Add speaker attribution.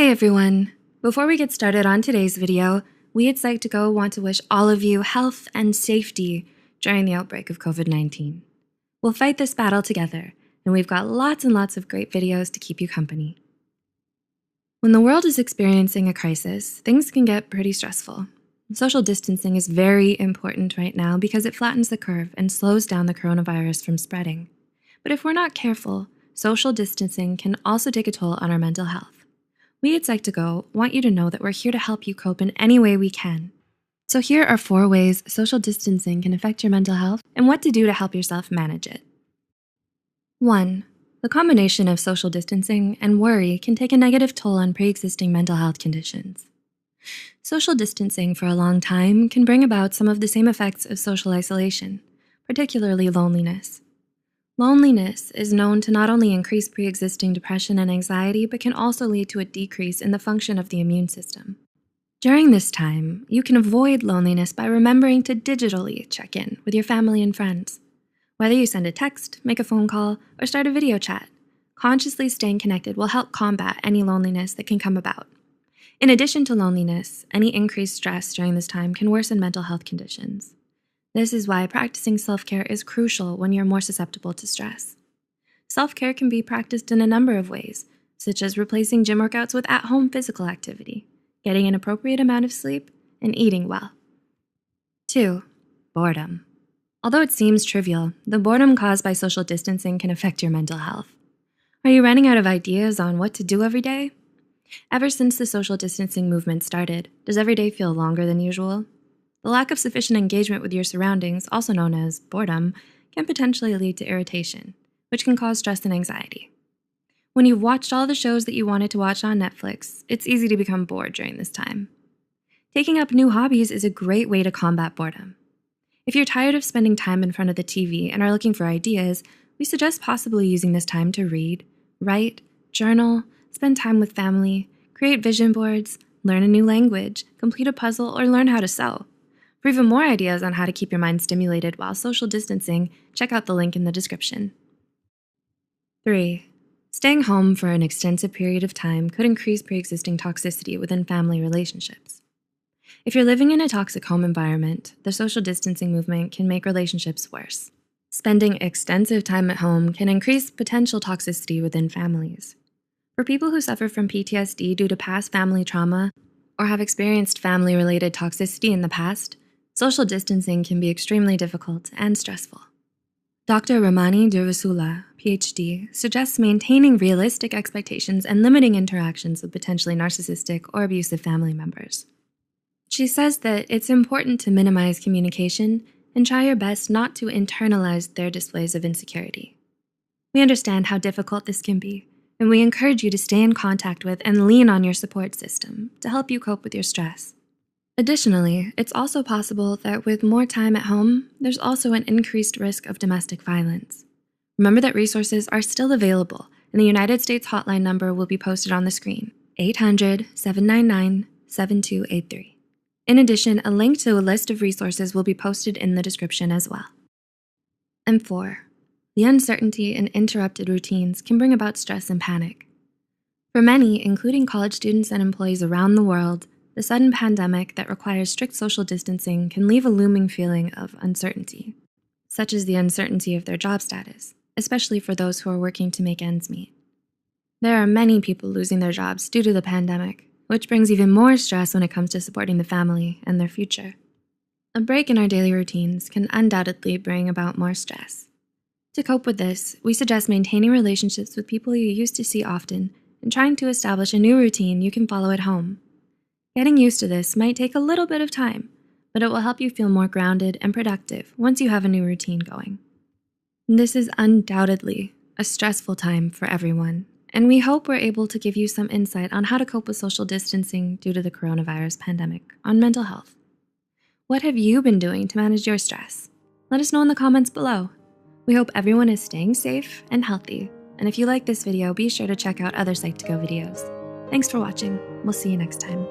Speaker 1: Hi everyone! Before we get started on today's video, we at Psych2Go want to wish all of you health and safety during the outbreak of COVID-19. We'll fight this battle together, and we've got lots and lots of great videos to keep you company. When the world is experiencing a crisis, things can get pretty stressful. Social distancing is very important right now because it flattens the curve and slows down the coronavirus from spreading. But if we're not careful, social distancing can also take a toll on our mental health. We at Psych2Go want you to know that we're here to help you cope in any way we can. So here are 4 ways social distancing can affect your mental health and what to do to help yourself manage it. 1. The combination of social distancing and worry can take a negative toll on pre-existing mental health conditions. Social distancing for a long time can bring about some of the same effects of social isolation, particularly loneliness. Loneliness is known to not only increase pre-existing depression and anxiety, but can also lead to a decrease in the function of the immune system. During this time, you can avoid loneliness by remembering to digitally check in with your family and friends. Whether you send a text, make a phone call, or start a video chat, consciously staying connected will help combat any loneliness that can come about. In addition to loneliness, any increased stress during this time can worsen mental health conditions. This is why practicing self-care is crucial when you're more susceptible to stress. Self-care can be practiced in a number of ways, such as replacing gym workouts with at-home physical activity, getting an appropriate amount of sleep, and eating well. 2. Boredom. Although it seems trivial, the boredom caused by social distancing can affect your mental health. Are you running out of ideas on what to do every day? Ever since the social distancing movement started, does every day feel longer than usual? The lack of sufficient engagement with your surroundings, also known as boredom, can potentially lead to irritation, which can cause stress and anxiety. When you've watched all the shows that you wanted to watch on Netflix, it's easy to become bored during this time. Taking up new hobbies is a great way to combat boredom. If you're tired of spending time in front of the TV and are looking for ideas, we suggest possibly using this time to read, write, journal, spend time with family, create vision boards, learn a new language, complete a puzzle, or learn how to sew. For even more ideas on how to keep your mind stimulated while social distancing, check out the link in the description. 3. Staying home for an extensive period of time could increase pre-existing toxicity within family relationships. If you're living in a toxic home environment, the social distancing movement can make relationships worse. Spending extensive time at home can increase potential toxicity within families. For people who suffer from PTSD due to past family trauma or have experienced family-related toxicity in the past, social distancing can be extremely difficult and stressful. Dr. Ramani Durvasula, PhD, suggests maintaining realistic expectations and limiting interactions with potentially narcissistic or abusive family members. She says that it's important to minimize communication and try your best not to internalize their displays of insecurity. We understand how difficult this can be, and we encourage you to stay in contact with and lean on your support system to help you cope with your stress. Additionally, it's also possible that with more time at home, there's also an increased risk of domestic violence. Remember that resources are still available, and the United States hotline number will be posted on the screen, 800-799-7283. In addition, a link to a list of resources will be posted in the description as well. And 4. The uncertainty and interrupted routines can bring about stress and panic. For many, including college students and employees around the world, the sudden pandemic that requires strict social distancing can leave a looming feeling of uncertainty, such as the uncertainty of their job status, especially for those who are working to make ends meet. There are many people losing their jobs due to the pandemic, which brings even more stress when it comes to supporting the family and their future. A break in our daily routines can undoubtedly bring about more stress. To cope with this, we suggest maintaining relationships with people you used to see often and trying to establish a new routine you can follow at home. Getting used to this might take a little bit of time, but it will help you feel more grounded and productive once you have a new routine going. This is undoubtedly a stressful time for everyone, and we hope we're able to give you some insight on how to cope with social distancing due to the coronavirus pandemic on mental health. What have you been doing to manage your stress? Let us know in the comments below. We hope everyone is staying safe and healthy, and if you like this video, be sure to check out other Psych2Go videos. Thanks for watching. We'll see you next time.